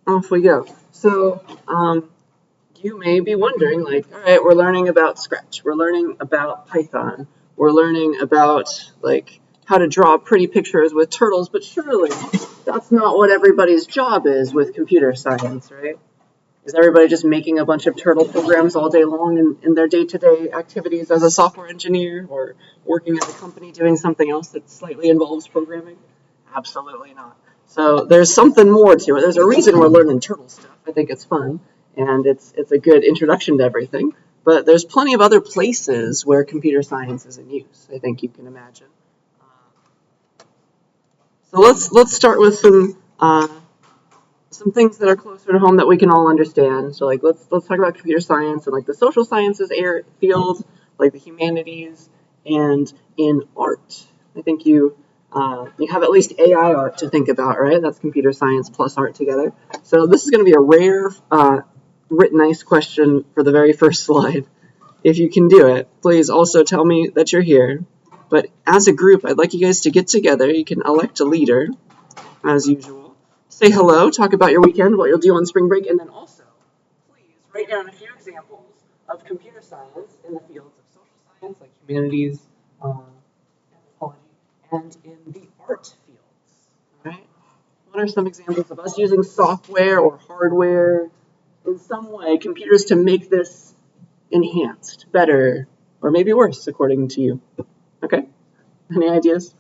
off we go. So, you may be wondering, like, all right, we're learning about Scratch, we're learning about Python, we're learning about, like, how to draw pretty pictures with turtles, but surely that's not what everybody's job is with computer science, right? Is everybody just making a bunch of turtle programs all day long in their day-to-day activities as a software engineer or working at a company doing something else that slightly involves programming? Absolutely not. So there's something more to it. There's a reason we're learning turtle stuff. I think it's fun, and it's a good introduction to everything. But there's plenty of other places where computer science is in use, I think you can imagine. So let's start with some things that are closer to home that we can all understand. So like let's talk about computer science and like the social sciences field, like the humanities, and in art. I think you have at least AI art to think about, right? That's computer science plus art together. So this is going to be a rare written nice question for the very first slide. If you can do it, please also tell me that you're here. But as a group, I'd like you guys to get together. You can elect a leader, as usual. Say hello, talk about your weekend, what you'll do on spring break, and then also, please write down a few examples of computer science in the fields of social science, like humanities, anthropology, and in the art fields. All right? What are some examples of us using software or hardware in some way, computers, to make this enhanced, better, or maybe worse, according to you? Okay? Any ideas?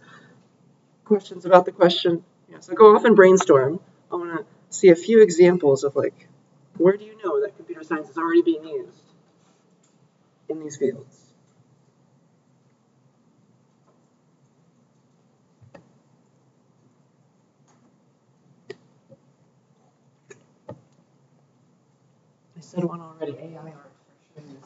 Questions about the question? Yeah, so go off and brainstorm. I want to see a few examples of like, where do you know that computer science is already being used in these fields? I said one already, AI art for sure.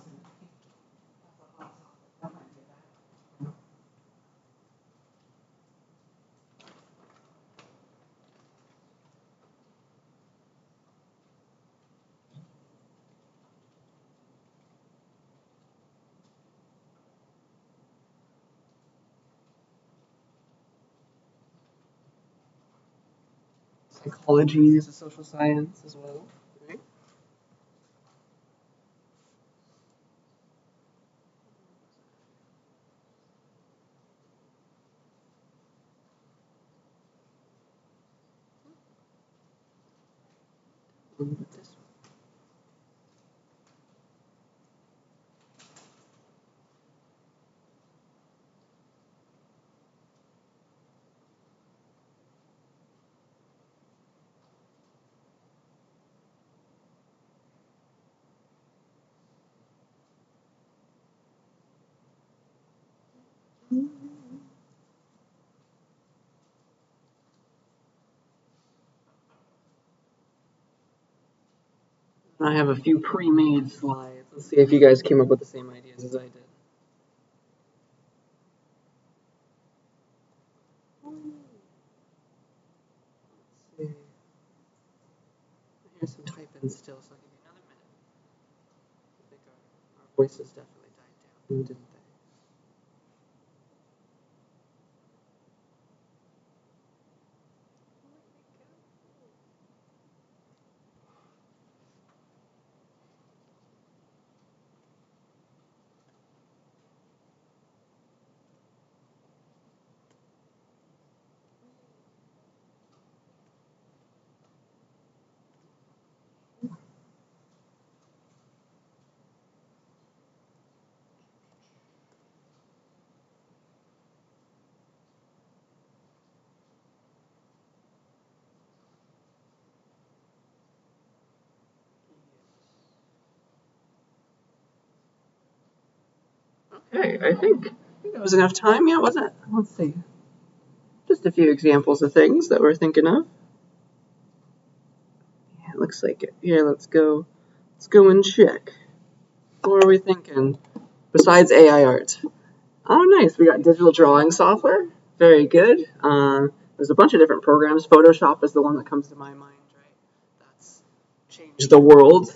Psychology is a social science as well, right? This I have a few pre-made slides. Let's see if you guys came up with the same ideas as I did. Let's see. Here's some typing still, so I'll give you another minute. I think our voices definitely died down, didn't they? Okay, I think that was enough time. Yeah, wasn't it? Let's see. Just a few examples of things that we're thinking of. Yeah, it looks like it. Here, let's go. Let's go and check. What are we thinking? Besides AI art. Oh, nice. We got digital drawing software. Very good. There's a bunch of different programs. Photoshop is the one that comes to my mind, right? That's changed the world,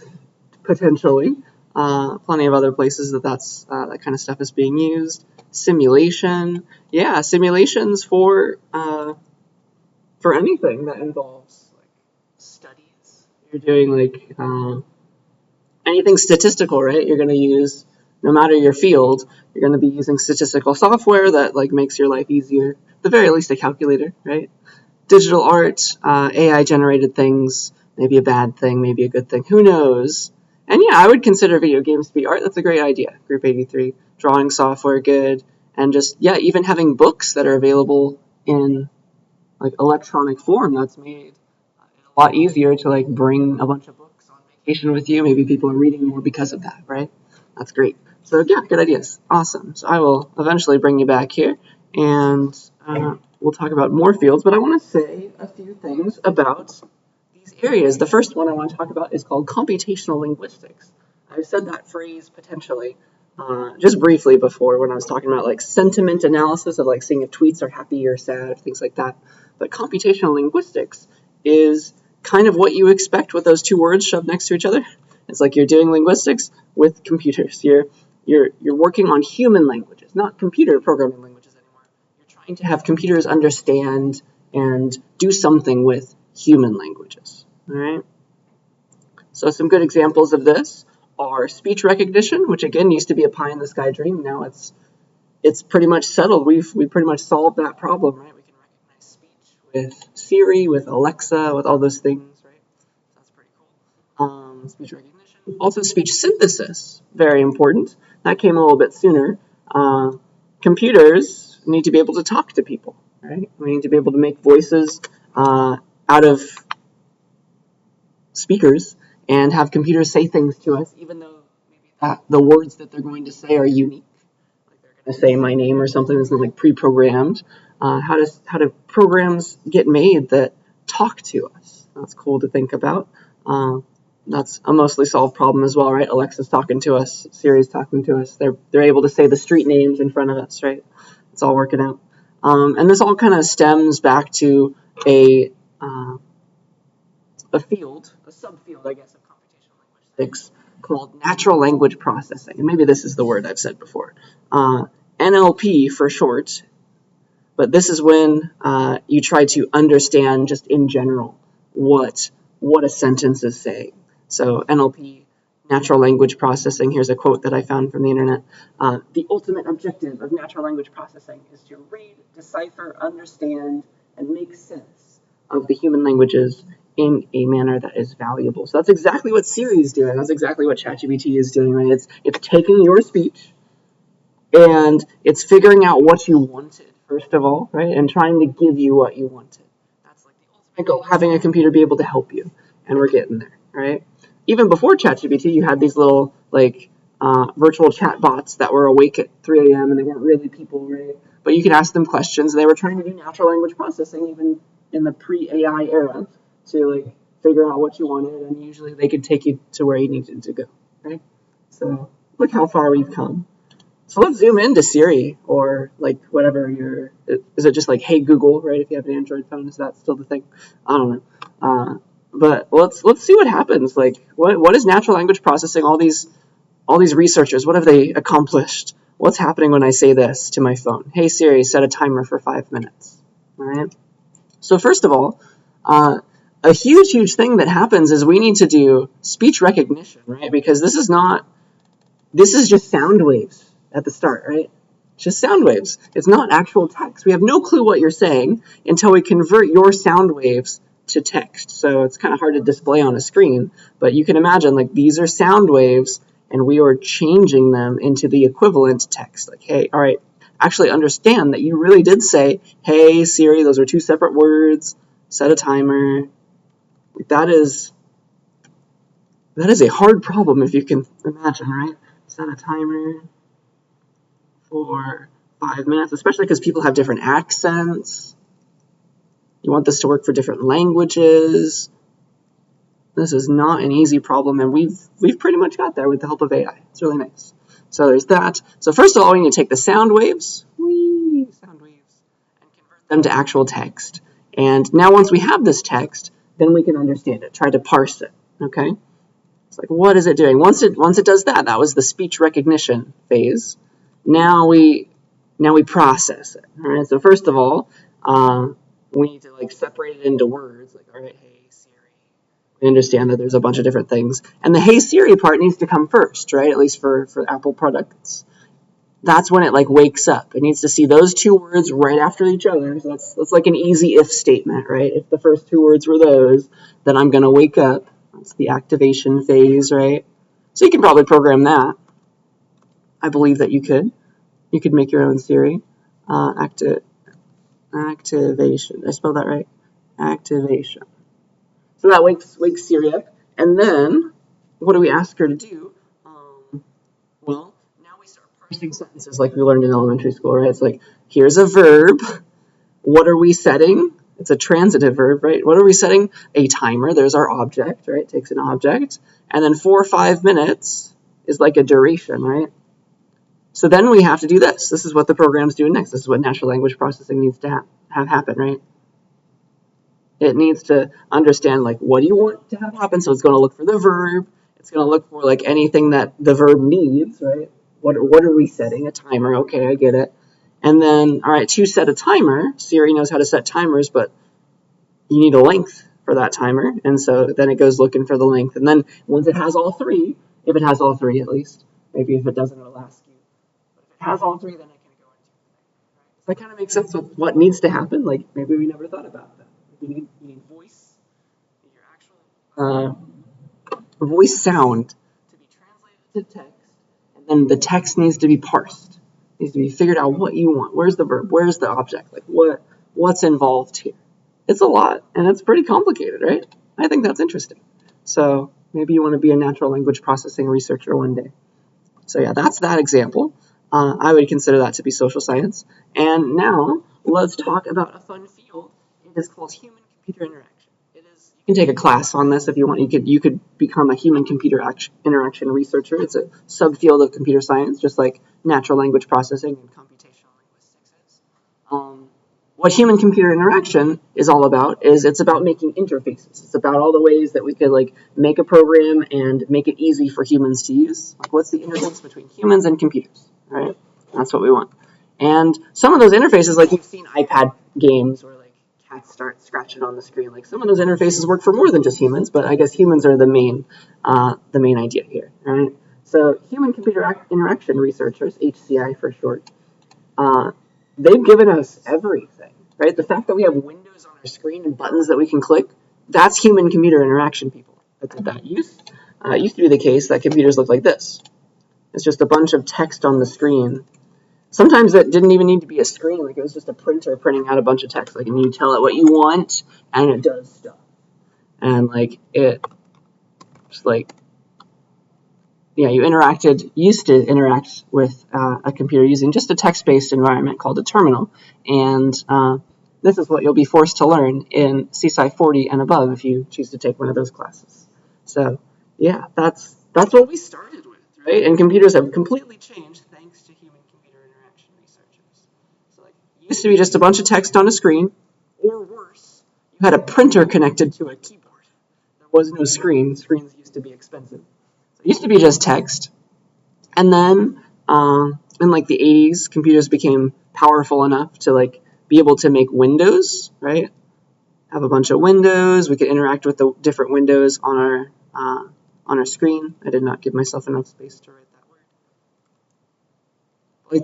potentially. Plenty of other places that kind of stuff is being used. Simulation. Yeah, simulations for anything that involves like studies. you're doing like anything statistical, right? You're going to use, no matter your field, you're going to be using statistical software that like makes your life easier. At the very least, a calculator, right? Digital art, AI generated things, maybe a bad thing, maybe a good thing, who knows? And yeah, I would consider video games to be art. That's a great idea. Group 83, drawing software, good. And just, yeah, even having books that are available in like electronic form, that's made a lot easier to like bring a bunch of books on vacation with you. Maybe people are reading more because of that, right? That's great. So yeah, good ideas. Awesome. So I will eventually bring you back here and we'll talk about more fields, but I want to say a few things about these areas. The first one I want to talk about is called computational linguistics. I've said that phrase potentially just briefly before when I was talking about like sentiment analysis of like seeing if tweets are happy or sad, things like that. But computational linguistics is kind of what you expect with those two words shoved next to each other. It's like you're doing linguistics with computers. You're working on human languages, not computer programming languages anymore. You're trying to have computers understand and do something with human languages. All right. So some good examples of this are speech recognition, which again used to be a pie in the sky dream. Now it's pretty much settled. We pretty much solved that problem, right? We can recognize speech with Siri, with Alexa, with all those things, right? That's pretty cool. Speech recognition. Also speech synthesis, very important. That came a little bit sooner. Computers need to be able to talk to people, right? We need to be able to make voices out of speakers and have computers say things to us, even though maybe the words that they're going to say are unique. Like they're going to say my name or something that's not like pre-programmed. How do programs get made that talk to us? That's cool to think about. That's a mostly solved problem as well, right? Alexa's talking to us, Siri's talking to us. They're able to say the street names in front of us, right? It's all working out. And this all kind of stems back to a field, a subfield, I guess, of computational linguistics called natural language processing. And maybe this is the word I've said before. NLP for short. But this is when you try to understand just in general what a sentence is saying. So NLP, natural language processing. Here's a quote that I found from the internet. The ultimate objective of natural language processing is to read, decipher, understand, and make sense of the human languages in a manner that is valuable. So that's exactly what Siri is doing. That's exactly what ChatGPT is doing, right? It's taking your speech and it's figuring out what you wanted, first of all, right? And trying to give you what you wanted. That's like the ultimate goal, having a computer be able to help you. And we're getting there, right? Even before ChatGPT, you had these little like virtual chat bots that were awake at 3 a.m. and they weren't really people, right? But you could ask them questions, and they were trying to do natural language processing even in the pre-AI era to like figure out what you wanted, and usually they could take you to where you needed to go, right? So look how far we've come. So let's zoom into Siri or like whatever is it just like Hey Google, right? If you have an Android phone, is that still the thing? I don't know. But let's see what happens. Like what is natural language processing? All these researchers, what have they accomplished? What's happening when I say this to my phone? Hey Siri, set a timer for 5 minutes. All right. So first of all, a huge thing that happens is we need to do speech recognition, right? Because this is just sound waves at the start, right? It's just sound waves. It's not actual text. We have no clue what you're saying until we convert your sound waves to text. So it's kind of hard to display on a screen, but you can imagine like these are sound waves and we are changing them into the equivalent text. Like, hey, all right, actually understand that you really did say, hey Siri, those are two separate words, set a timer. That is a hard problem if you can imagine, right? Set a timer for 5 minutes, especially because people have different accents. You want this to work for different languages. This is not an easy problem, and we've pretty much got there with the help of AI. It's really nice. So there's that. So first of all, we need to take the sound waves, and convert them to actual text. And now once we have this text, then we can understand it, try to parse it, okay? It's like, what is it doing? Once it does that, that was the speech recognition phase. Now we process it. All right. So first of all, we need to like separate it into words. Like, all right, hey Siri, We understand that there's a bunch of different things. And the Hey Siri part needs to come first, right? At least for Apple products. That's when it like wakes up. It needs to see those two words right after each other. So that's like an easy if statement, right? If the first two words were those, then I'm going to wake up. That's the activation phase, right? So you can probably program that. I believe that you could. You could make your own Siri. Activation. Did I spell that right? Activation. So that wakes Siri up. And then, what do we ask her to do? Well, now we start parsing sentences like we learned in elementary school, right? It's like, here's a verb. What are we setting? It's a transitive verb, right? What are we setting? A timer. There's our object, right? It takes an object. And then 4 or 5 minutes is like a duration, right? So then we have to do this. This is what the program's doing next. This is what natural language processing needs to have happen, right? It needs to understand, like, what do you want to have happen? So it's going to look for the verb. It's going to look for, like, anything that the verb needs, right? What are we setting? A timer. Okay, I get it. And then, all right, to set a timer, Siri knows how to set timers, but you need a length for that timer. And so then it goes looking for the length. And then once it has all three, if it has all three at least, maybe if it doesn't, it'll ask you. But if it has all three, then it can go into it. Does that kind of make sense with what needs to happen? Like, maybe we never thought about that. You need voice, your actual voice sound to be translated to text, and then the text needs to be parsed. It needs to be figured out what you want. Where's the verb? Where's the object? Like what's involved here? It's a lot, and it's pretty complicated, right? I think that's interesting. So maybe you want to be a natural language processing researcher one day. So yeah, that's that example. I would consider that to be social science. And now let's talk about a fun field. It is called human-computer interaction. You can take a class on this if you want. You could become a human-computer interaction researcher. It's a subfield of computer science, just like natural language processing and computational linguistics is. What human-computer interaction is all about is it's about making interfaces. It's about all the ways that we could like make a program and make it easy for humans to use. Like, what's the interface between humans and computers, right? That's what we want. And some of those interfaces, like you've seen iPad games where like cats start scratching on the screen. Like some of those interfaces work for more than just humans, but I guess humans are the main idea here, right? So human-computer interaction researchers, HCI for short, they've given us everything, right? The fact that we have windows on our screen and buttons that we can click, that's human-computer interaction, people. That did that. It used to be the case that computers look like this. It's just a bunch of text on the screen. Sometimes it didn't even need to be a screen. Like, it was just a printer printing out a bunch of text. Like, and you tell it what you want, and it does stuff. And, like, it just, like, yeah, you used to interact with a computer using just a text-based environment called a terminal. And this is what you'll be forced to learn in CSCI 40 and above if you choose to take one of those classes. So, yeah, that's what we started with, right? And computers have completely changed thanks to human-computer interaction researchers. So, like, it used to be just a bunch of text on a screen, or worse, you had a printer connected to a keyboard. There was no screen. Screens used to be expensive. So it used to be just text. And then in like the 80s, computers became powerful enough to like be able to make windows, right? Have a bunch of windows. We could interact with the different windows on our screen. I did not give myself enough space to write that word. Like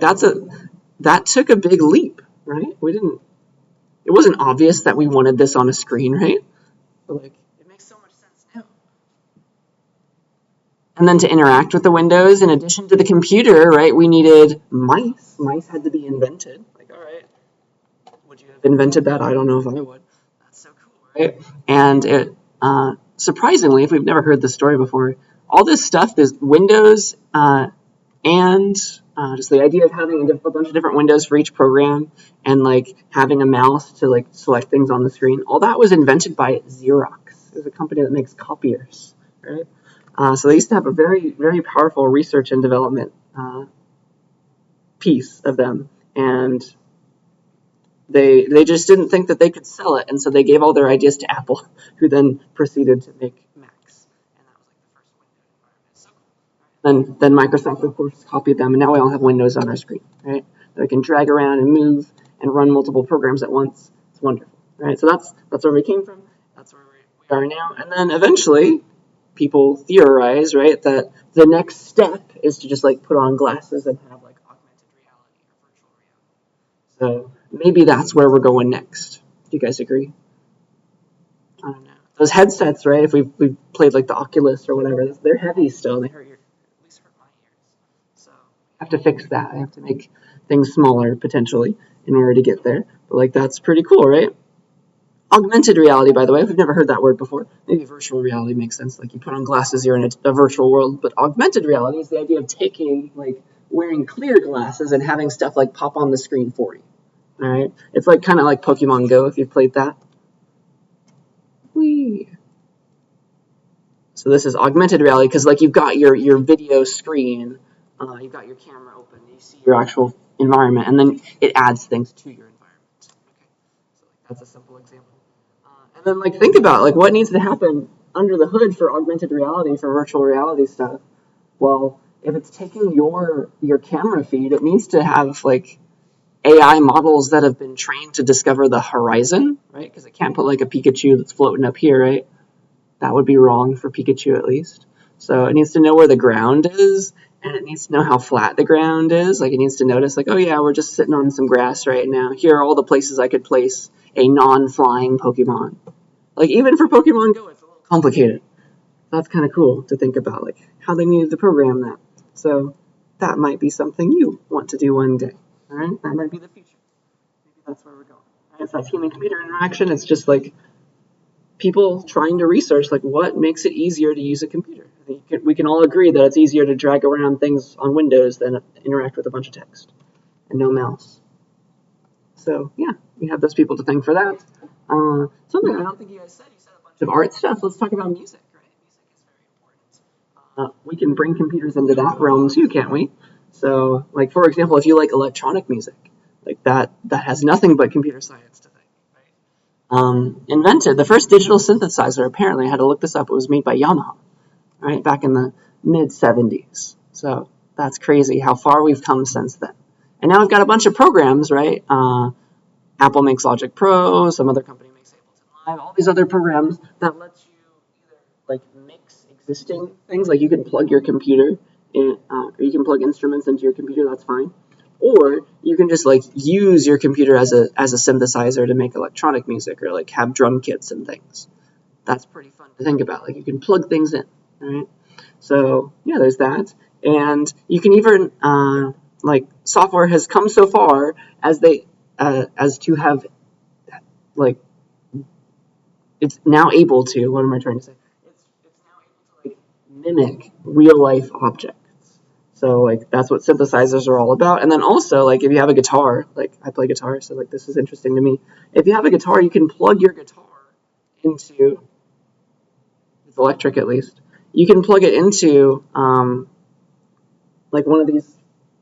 that took a big leap, right? It wasn't obvious that we wanted this on a screen, right? But like, it makes so much sense now. And then to interact with the windows, in addition to the computer, right, we needed mice. Mice had to be invented. Like, all right, would you have invented that? I don't know if I would. That's so cool, right? And it, surprisingly, if we've never heard this story before, all this stuff, this windows and just the idea of having a bunch of different windows for each program and like having a mouse to like select things on the screen, all that was invented by Xerox. It's a company that makes copiers, right? So they used to have a very, very powerful research and development piece of them, and they just didn't think that they could sell it, and so they gave all their ideas to Apple, who then proceeded to make Macs, and that was like the first window environment. So then Microsoft, of course, copied them, and now we all have Windows on our screen, right? That we can drag around and move and run multiple programs at once. It's wonderful, right? So that's where we came from. That's where we we are now. And then eventually, people theorize, right, that the next step is to just like put on glasses and have like augmented reality or virtual reality. So maybe that's where we're going next. Do you guys agree? I don't know. Those headsets, right? If we've played like the Oculus or whatever, they're heavy still. And they hurt at least hurt my ears. So I have to fix that. I have to make things smaller potentially in order to get there. But like that's pretty cool, right? Augmented reality, by the way, we've never heard that word before. Maybe virtual reality makes sense. Like you put on glasses, you're in a virtual world. But augmented reality is the idea of taking, like, wearing clear glasses and having stuff like pop on the screen for you. All right, it's like kind of like Pokemon Go if you've played that. Whee! So this is augmented reality because like you've got your video screen, you've got your camera open, you see your actual environment, and then it adds things to your environment. Okay, so like, that's a simple example. And then like think about like what needs to happen under the hood for augmented reality, for virtual reality stuff. Well, if it's taking your camera feed, it needs to have like AI models that have been trained to discover the horizon, right? Because it can't put like a Pikachu that's floating up here, right? That would be wrong for Pikachu at least. So it needs to know where the ground is, and it needs to know how flat the ground is. Like it needs to notice like, oh yeah, we're just sitting on some grass right now. Here are all the places I could place a non-flying Pokemon. Like even for Pokemon Go, it's a little complicated. That's kind of cool to think about, like how they needed to program that. So that might be something you want to do one day. All right, that might be the future. Maybe that's where we're going. All right, it's that human-computer interaction. It's just like people trying to research like what makes it easier to use a computer. I think we can all agree that it's easier to drag around things on Windows than interact with a bunch of text and no mouse. So yeah, we have those people to thank for that. Something I don't think you guys said. You said a bunch of art stuff. Let's talk about music, right? Music is very important. We can bring computers into that realm too, can't we? So, like for example, if you like electronic music, like that has nothing but computer science to thank. Invented the first digital synthesizer. Apparently, I had to look this up. It was made by Yamaha, right, back in the mid 70s. So that's crazy how far we've come since then. And now we've got a bunch of programs, right? Apple makes Logic Pro, some other company makes Ableton Live, all these other programs that lets you either like mix existing things, like you can plug your computer in, or you can plug instruments into your computer, that's fine. Or you can just like use your computer as a synthesizer to make electronic music or like have drum kits and things. That's pretty fun to think about. Like you can plug things in, right? So yeah, there's that. And you can even like software has come so far as to have like it's now able to, what am I trying to say? It's now able to like mimic real life objects. So like that's what synthesizers are all about. And then also like if you have a guitar, like I play guitar, so like this is interesting to me. If you have a guitar, you can plug your guitar into, it's electric at least, you can plug it into like one of these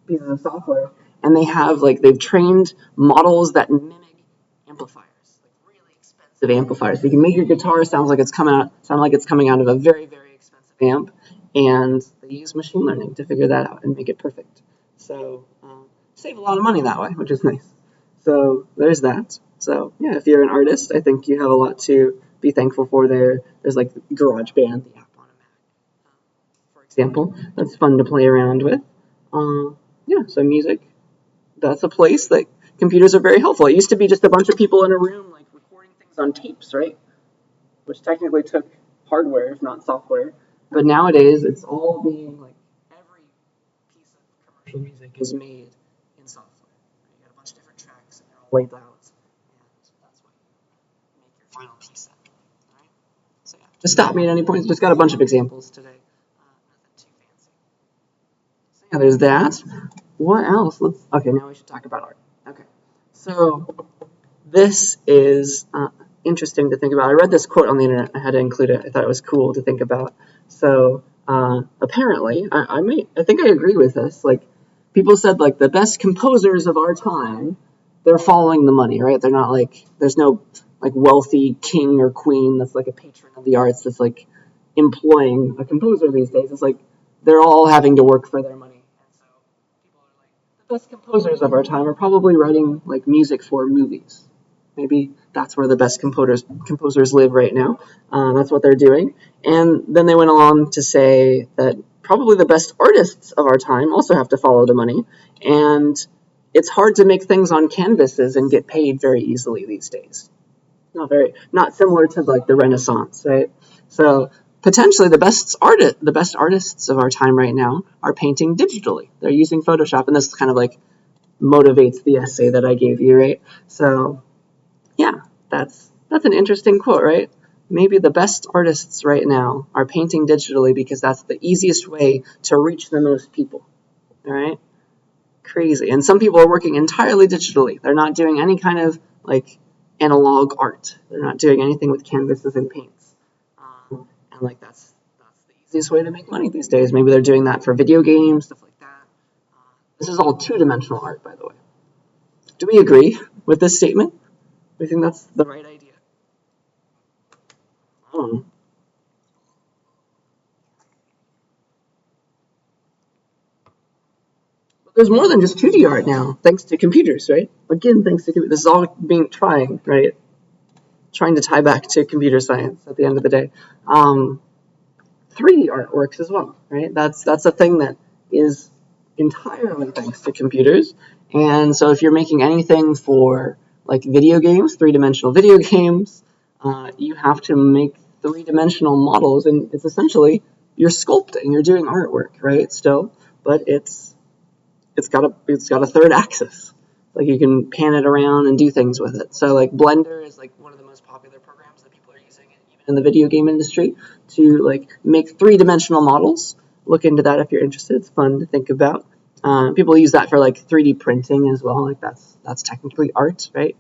pieces of software, and they have like they've trained models that mimic amplifiers, like really expensive amplifiers. So you can make your guitar sound like it's coming out of a very, very expensive amp, and they use machine learning to figure that out and make it perfect. So save a lot of money that way, which is nice. So there's that. So yeah, if you're an artist, I think you have a lot to be thankful for there. There's like GarageBand, the app on a Mac, for example. That's fun to play around with. Yeah, so music, that's a place that computers are very helpful. It used to be just a bunch of people in a room like recording things on tapes, right? Which technically took hardware, if not software. But nowadays, it's all being like every piece of commercial music is made in software. You got a bunch of different tracks and they're all laid out, and that's what you make your final piece out of. All right. So yeah, just stop me at any point. Just got a bunch of examples today. Nothing too fancy. So yeah, there's that. What else? Okay, now we should talk about art. Okay, so this is interesting to think about. I read this quote on the internet. I had to include it. I thought it was cool to think about. So apparently, I think I agree with this. Like people said, like the best composers of our time, they're following the money, right? They're not like there's no like wealthy king or queen that's like a patron of the arts that's like employing a composer these days. It's like they're all having to work for their money. The best composers of our time are probably writing like music for movies. Maybe that's where the best composers live right now. That's what they're doing. And then they went on to say that probably the best artists of our time also have to follow the money. And it's hard to make things on canvases and get paid very easily these days. Not similar to like the Renaissance, right? So potentially the best artists of our time right now are painting digitally. They're using Photoshop, and this kind of like motivates the essay that I gave you, right? So yeah, that's an interesting quote, right? Maybe the best artists right now are painting digitally because that's the easiest way to reach the most people. All right? Crazy. And some people are working entirely digitally. They're not doing any kind of like analog art. They're not doing anything with canvases and paints. And like that's the easiest way to make money these days. Maybe they're doing that for video games, stuff like that. This is all two-dimensional art, by the way. Do we agree with this statement? Do we think that's the right idea? There's more than just 2D art now, thanks to computers, right? Again, thanks to computers. This is all trying, right? Trying to tie back to computer science at the end of the day. 3D art works as well, right? That's a thing that is entirely thanks to computers. And so if you're making anything for like video games, three-dimensional video games, you have to make three-dimensional models, and it's essentially you're sculpting, you're doing artwork, right? Still, but it's got a third axis. Like you can pan it around and do things with it. So like Blender is like one of the most popular programs that people are using even in the video game industry to like make three-dimensional models. Look into that if you're interested. It's fun to think about. People use that for like 3D printing as well. Like that's technically art, right?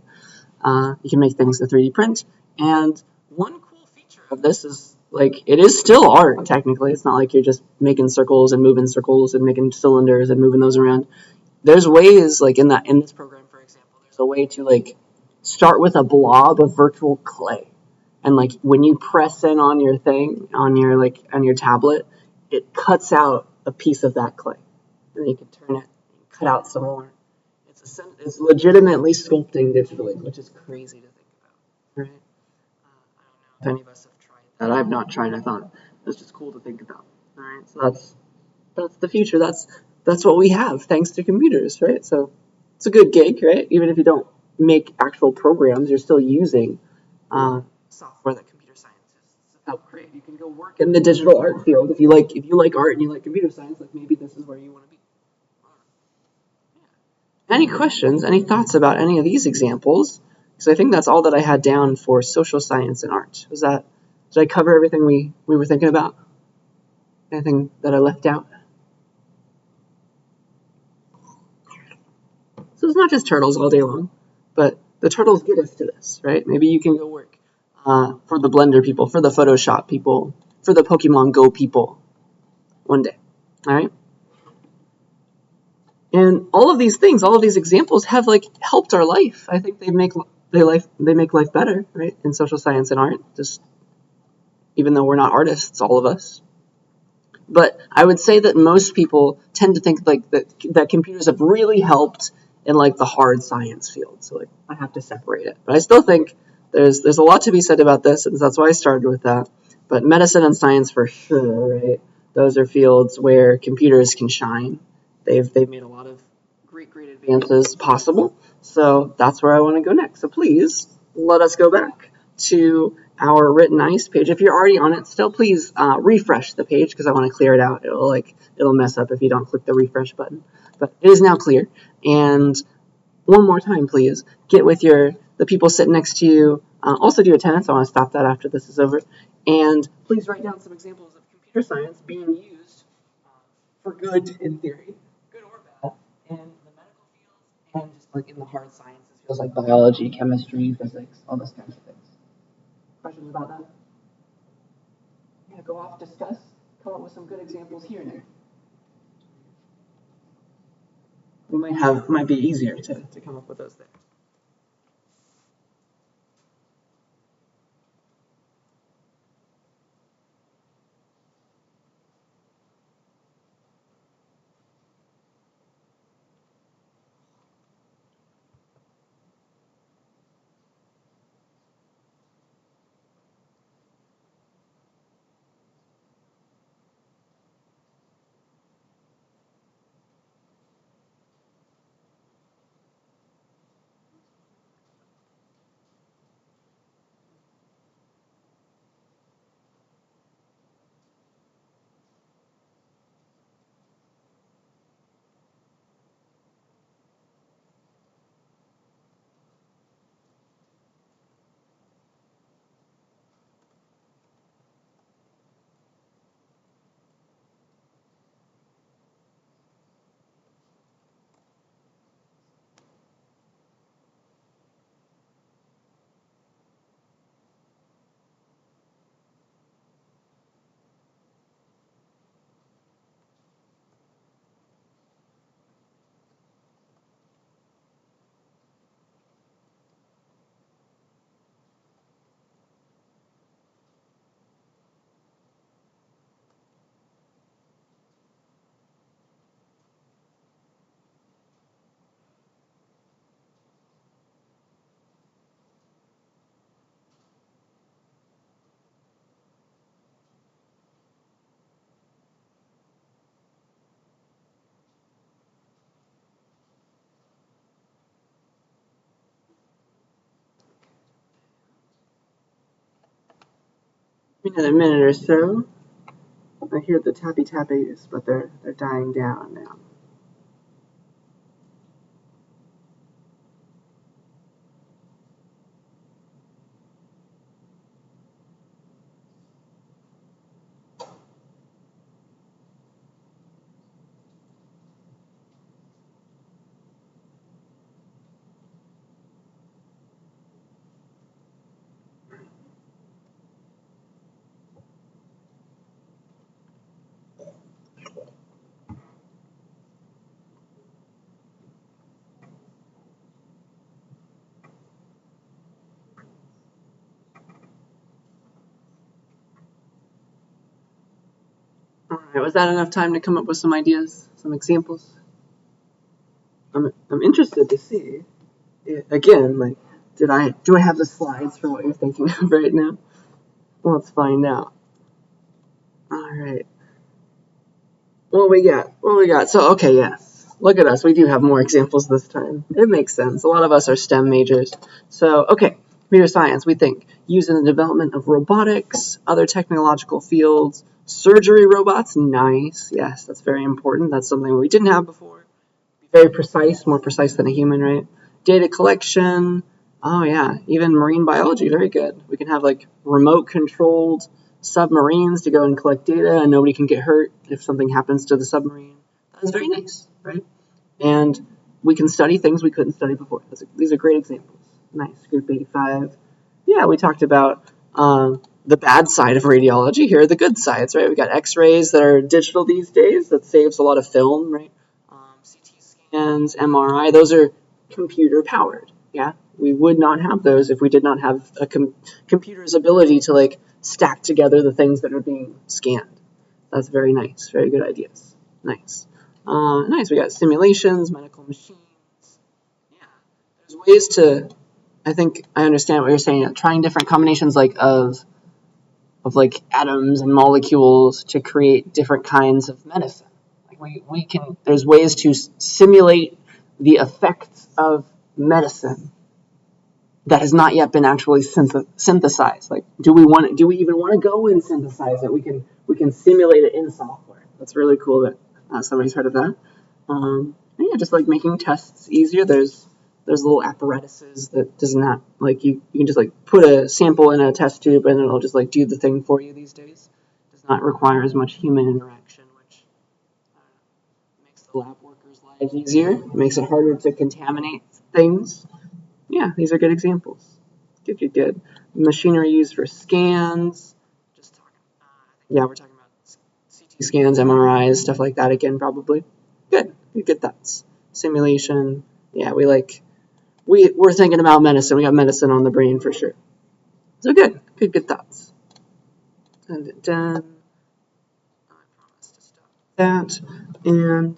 You can make things to 3D print. And one cool feature of this is like it is still art technically. It's not like you're just making circles and moving circles and making cylinders and moving those around. There's ways like in this program, for example, there's a way to like start with a blob of virtual clay. And like when you press in on your thing, on your tablet, it cuts out a piece of that clay. And you can turn it, cut out some more. It's legitimately sculpting digitally, which is crazy to think about, right? I don't know if any of us have tried that. I've not tried. I thought it's just cool to think about. All right, so that's the future. That's what we have thanks to computers, right? So it's a good gig, right? Even if you don't make actual programs, you're still using software that computer scientists help create. You can go work in the digital art field if you like art and you like computer science. Like maybe this is where you want to be. Any questions, any thoughts about any of these examples? Because I think that's all that I had down for social science and art. Did I cover everything we were thinking about? Anything that I left out? So it's not just turtles all day long, but the turtles get us to this, right? Maybe you can go work for the Blender people, for the Photoshop people, for the Pokemon Go people one day, all right? And all of these things, all of these examples have like helped our life. I think they make life better, right? In social science and art, just even though we're not artists, all of us. But I would say that most people tend to think like that computers have really helped in like the hard science field. So like I have to separate it. But I still think there's a lot to be said about this, and that's why I started with that. But medicine and science for sure, right? Those are fields where computers can shine. They've made a lot of great advances possible. So that's where I want to go next. So please let us go back to our written ice page. If you're already on it still, please refresh the page because I want to clear it out. It'll mess up if you don't click the refresh button. But it is now clear. And one more time, please get with the people sitting next to you. Also do attendance. I want to stop that after this is over. And please write down some examples of computer science being used for good in theory, good or bad, in the medical fields and just like in the hard sciences fields like biology, chemistry, physics, all those kinds of things. Questions about that? Yeah, go off, discuss, come up with some good examples here and there. We might be easier to come up with those things. Another minute or so. I hear the tappy tappies, but they're dying down now. All right, was that enough time to come up with some ideas, some examples? I'm interested to see. Again, like, do I have the slides for what you're thinking of right now? Let's find out. All right. What we got? So, okay, yes. Look at us. We do have more examples this time. It makes sense. A lot of us are STEM majors. So, okay, computer science, we think, used in the development of robotics, other technological fields, surgery robots, nice. Yes, that's very important. That's something we didn't have before. Very precise, more precise than a human, right? Data collection. Oh, yeah. Even marine biology, very good. We can have, like, remote controlled submarines to go and collect data, and nobody can get hurt if something happens to the submarine. That's very nice, right? And we can study things we couldn't study before. These are great examples. Nice. Group 85. Yeah, we talked about the bad side of radiology. Here are the good sides, right? We got x-rays that are digital these days. That saves a lot of film, right? CT scans, MRI, those are computer powered. Yeah, we would not have those if we did not have a computer's ability to like stack together the things that are being scanned. That's very nice. Very good ideas. Nice. Nice. We got simulations, medical machines. Yeah, there's ways to. I think I understand what you're saying. Trying different combinations like of like atoms and molecules to create different kinds of medicine. Like we can. There's ways to simulate the effects of medicine that has not yet been actually synthesized. Like, do we even want to go and synthesize it? We can simulate it in software. That's really cool that somebody's heard of that. Yeah, just like making tests easier. There's little apparatuses that does not like you can just like put a sample in a test tube and it'll just like do the thing for you these days. It does not require as much human interaction, which makes the lab workers' lives easier. It makes it harder to contaminate things. Yeah, these are good examples. Good. Machinery used for scans. Just talking. Yeah, we're talking about CT scans, MRIs, stuff like that again, probably. Good thoughts. Simulation. Yeah, we're thinking about medicine. We got medicine on the brain for sure. So good thoughts. Done. I promise to stop that. And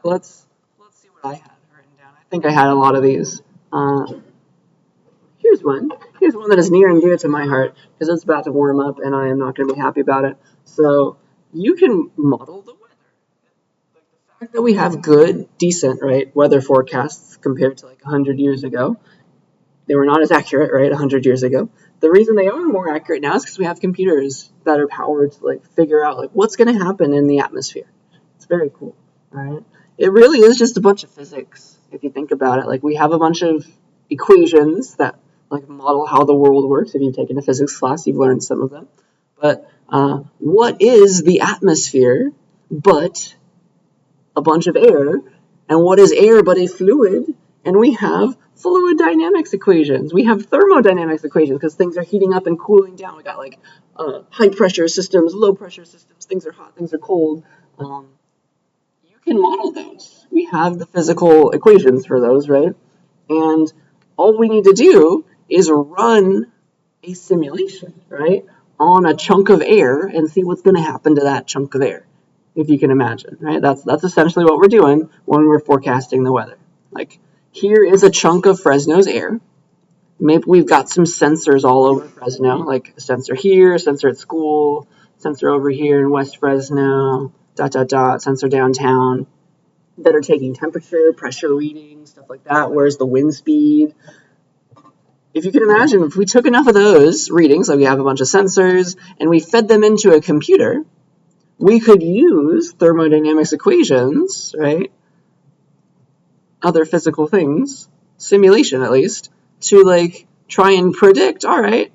let's see what I had written down. I think I had a lot of these. Here's one that is near and dear to my heart because it's about to warm up and I am not going to be happy about it. So you can model the weather. Like the fact that we have good, decent, right, weather forecasts compared to like 100 years ago. They were not as accurate, right, 100 years ago. The reason they are more accurate now is because we have computers that are powered to like figure out like what's going to happen in the atmosphere. It's very cool, right? It really is just a bunch of physics if you think about it. Like we have a bunch of equations that like model how the world works. If you've taken a physics class, you've learned some of them. But what is the atmosphere but a bunch of air? And what is air but a fluid? And we have fluid dynamics equations. We have thermodynamics equations because things are heating up and cooling down. We got like high pressure systems, low pressure systems. Things are hot, things are cold. You can model those. We have the physical equations for those, right? And all we need to do is run a simulation, right, on a chunk of air and see what's going to happen to that chunk of air, if you can imagine, right? That's essentially what we're doing when we're forecasting the weather. Like, here is a chunk of Fresno's air. Maybe we've got some sensors all over Fresno, like a sensor here, a sensor at school, sensor over here in West Fresno, sensor downtown, that are taking temperature, pressure readings, stuff like that. Where's the wind speed? if you can imagine, if we took enough of those readings, like we have a bunch of sensors, and we fed them into a computer, we could use thermodynamics equations, right? Other physical things, simulation at least, to like try and predict, all right,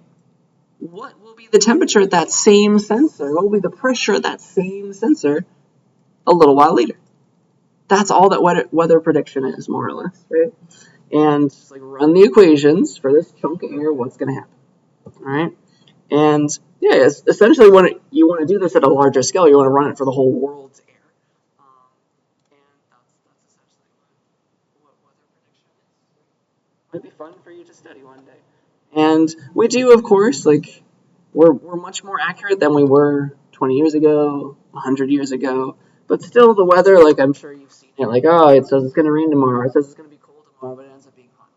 what will be the temperature at that same sensor? What will be the pressure at that same sensor a little while later? That's all that weather prediction is, more or less, right? And just like run the equations for this chunk of air, what's going to happen, all right? And yeah, it's essentially when you want to do this at a larger scale, you want to run it for the whole world's air. And that's essentially what weather prediction is. Might be fun for you to study one day. And we do, of course, like we're much more accurate than we were 20 years ago, 100 years ago. But still, the weather, like I'm sure you've seen it, like, oh, it says it's going to rain tomorrow, it says it's going to be cold tomorrow, but it ends up being hot.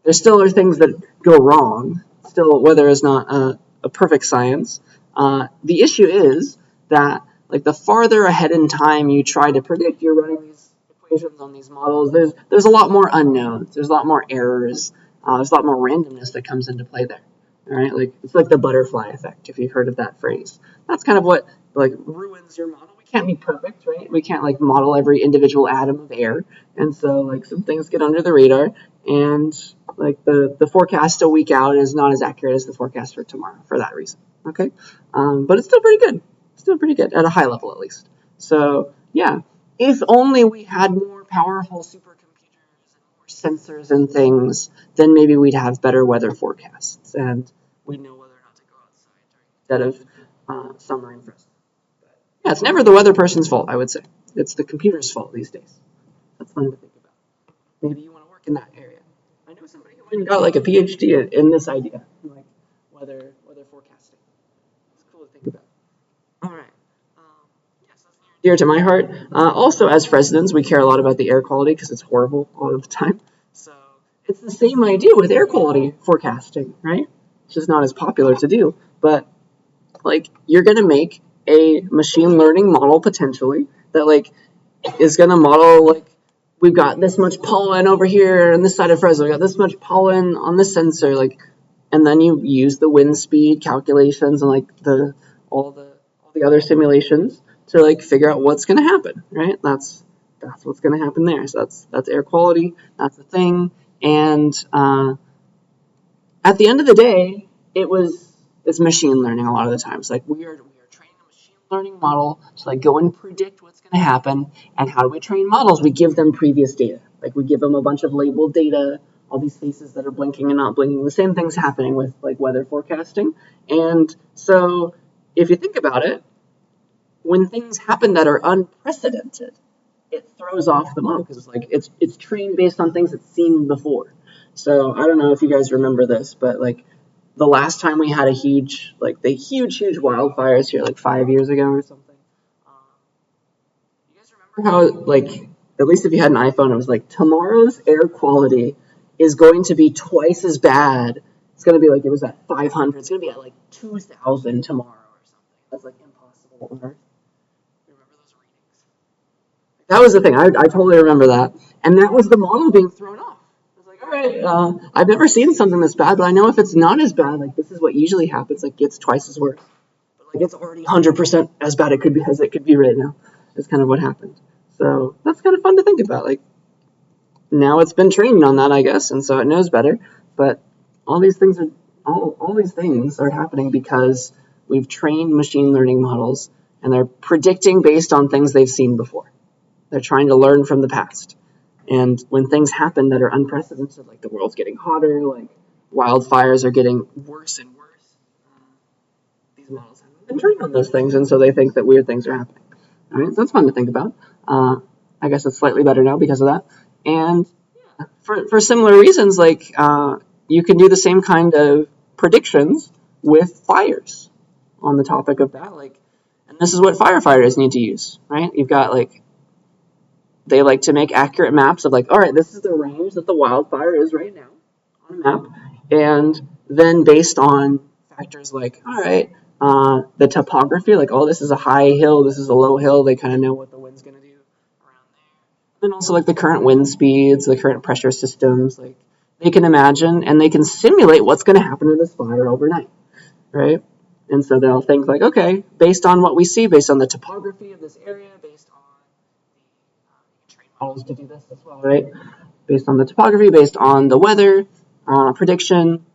There still are things that go wrong. Still, weather is not a perfect science. The issue is that, like, the farther ahead in time you try to predict, you're running these equations on these models, there's a lot more unknowns, there's a lot more errors, there's a lot more randomness that comes into play there. All right, like it's like the butterfly effect, if you've heard of that phrase. That's kind of what like ruins your model. We can't be perfect, right? We can't like model every individual atom of air, and so like some things get under the radar, and like the forecast a week out is not as accurate as the forecast for tomorrow for that reason. Okay, but it's still pretty good at a high level at least. So yeah, if only we had more powerful supercomputers and more sensors and things, then maybe we'd have better weather forecasts and we'd know whether or not to go outside during the dead of summer in Fresno. But yeah, it's never the weather person's fault, I would say. It's the computer's fault these days. That's fun to think about. Maybe you want to work in that area. I know somebody who went and got like a PhD in this idea, like weather forecasting. It's cool to think about. All right. Yes, that's dear to my heart. Also, as Fresnans, we care a lot about the air quality because it's horrible all of the time. So it's the same idea with air quality forecasting, right? It's just not as popular to do. But like you're going to make a machine learning model potentially that like is going to model like we've got this much pollen over here on this side of Fresno, we got this much pollen on this sensor, like, and then you use the wind speed calculations and like all the other simulations to like figure out what's going to happen, right? That's what's going to happen there. So that's air quality. That's the thing. And at the end of the day, it's machine learning a lot of the times. Like we are training a machine learning model to like go and predict what's going to happen. And how do we train models? We give them previous data. Like we give them a bunch of labeled data, all these faces that are blinking and not blinking. The same thing's happening with like weather forecasting. And so if you think about it, when things happen that are unprecedented, it throws off the model because it's like it's trained based on things it's seen before. So I don't know if you guys remember this, but like the last time we had the huge wildfires here, like 5 years ago or something. You guys remember how like at least if you had an iPhone, it was like tomorrow's air quality is going to be twice as bad. It's going to be like it was at 500. It's going to be at like 2,000 tomorrow or something. That's like impossible on Earth. Remember those readings? That was the thing. I totally remember that. And that was the model being thrown off. I was like, all right, I've never seen something this bad, but I know if it's not as bad, like this is what usually happens, like it's twice as worse. But like it's already 100% as bad as it could be right now. That's kind of what happened. So that's kind of fun to think about. Like now it's been trained on that, I guess, and so it knows better. But all these things are happening because we've trained machine learning models and they're predicting based on things they've seen before. They're trying to learn from the past. And when things happen that are unprecedented, like the world's getting hotter, like wildfires are getting worse and worse, these models haven't been trained on those things, and so they think that weird things are happening. All right, so that's fun to think about. I guess it's slightly better now because of that. And yeah, for similar reasons, like you can do the same kind of predictions with fires on the topic of that. Like, and this is what firefighters need to use, right? You've got like, they like to make accurate maps of like, all right, this is the range that the wildfire is right now on a map. And then based on factors like, all right, the topography, like, oh, this is a high hill, this is a low hill, they kind of know what the wind's going to do around there. And then also like the current wind speeds, the current pressure systems, like they can imagine and they can simulate what's going to happen to this fire overnight, right? And so they'll think like, okay, based on what we see, based on the topography of this area, based on the train models to do this as well, right? Based on the topography, based on the weather prediction,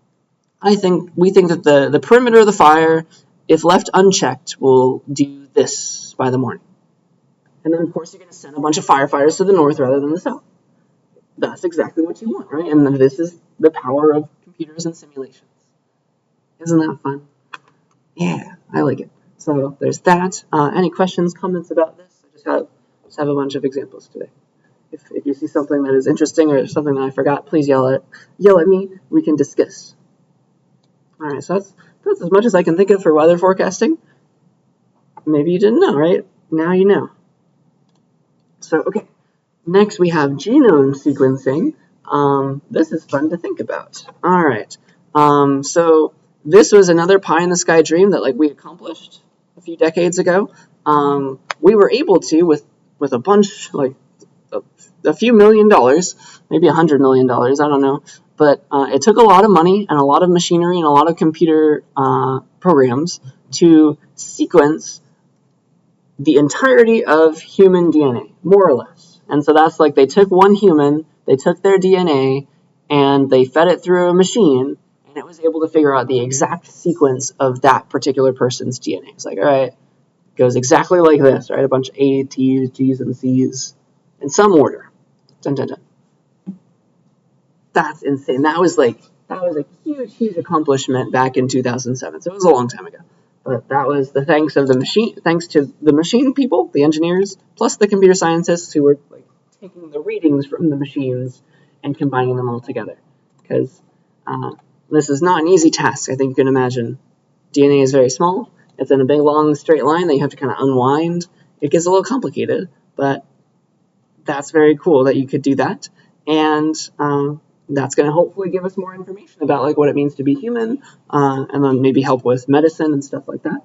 we think that the perimeter of the fire, if left unchecked, will do this by the morning. And then, of course, you're going to send a bunch of firefighters to the north rather than the south. That's exactly what you want, right? And then this is the power of computers and simulations. Isn't that fun? Yeah, I like it. So there's that. Any questions, comments about this? I just have a bunch of examples today. If you see something that is interesting or something that I forgot, please yell at me. We can discuss. All right, so that's as much as I can think of for weather forecasting. Maybe you didn't know, right? Now you know. So, okay, next we have genome sequencing. This is fun to think about. All right, so this was another pie-in-the-sky dream that we accomplished a few decades ago. We were able to, with a bunch, a few $1 million, maybe $100 million, I don't know. But it took a lot of money and a lot of machinery and a lot of computer programs to sequence the entirety of human DNA, more or less. And so that's they took one human, they took their DNA, and they fed it through a machine, and it was able to figure out the exact sequence of that particular person's DNA. It's all right, it goes exactly like this, right? A bunch of A, T's, G's, and C's in some order. Dun, dun, dun. That's insane. That was a huge accomplishment back in 2007. So it was a long time ago. But that was thanks to the machine people, the engineers, plus the computer scientists who were taking the readings from the machines and combining them all together. Because this is not an easy task, I think you can imagine. DNA is very small. It's in a big, long, straight line that you have to kind of unwind. It gets a little complicated, but that's very cool that you could do that. And that's going to hopefully give us more information about what it means to be human, and then maybe help with medicine and stuff like that.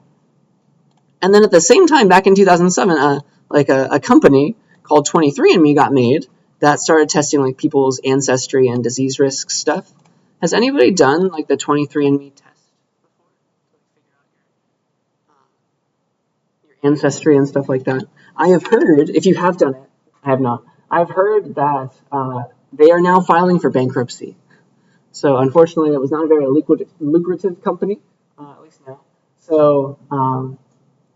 And then at the same time, back in 2007, a company called 23andMe got made that started testing people's ancestry and disease risk stuff. Has anybody done the 23andMe test before to figure out your ancestry and stuff like that? I have heard, if you have done it, I have not. I've heard that they are now filing for bankruptcy. So unfortunately, it was not a very lucrative company, at least now. So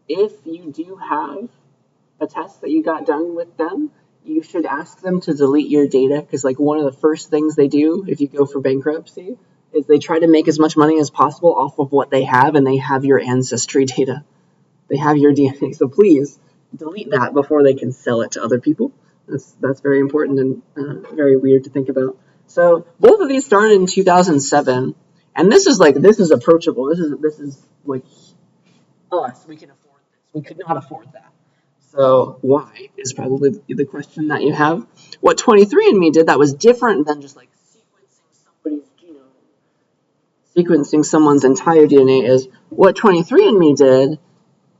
if you do have a test that you got done with them, you should ask them to delete your data, because one of the first things they do if you go for bankruptcy is they try to make as much money as possible off of what they have, and they have your ancestry data. They have your DNA. So please delete that before they can sell it to other people. That's very important and very weird to think about. So both of these started in 2007, and this is approachable. This is us. We can afford this. We could not afford that. So why is probably the question that you have. What 23andMe did that was different than just sequencing somebody's genome, sequencing someone's entire DNA, is what 23andMe did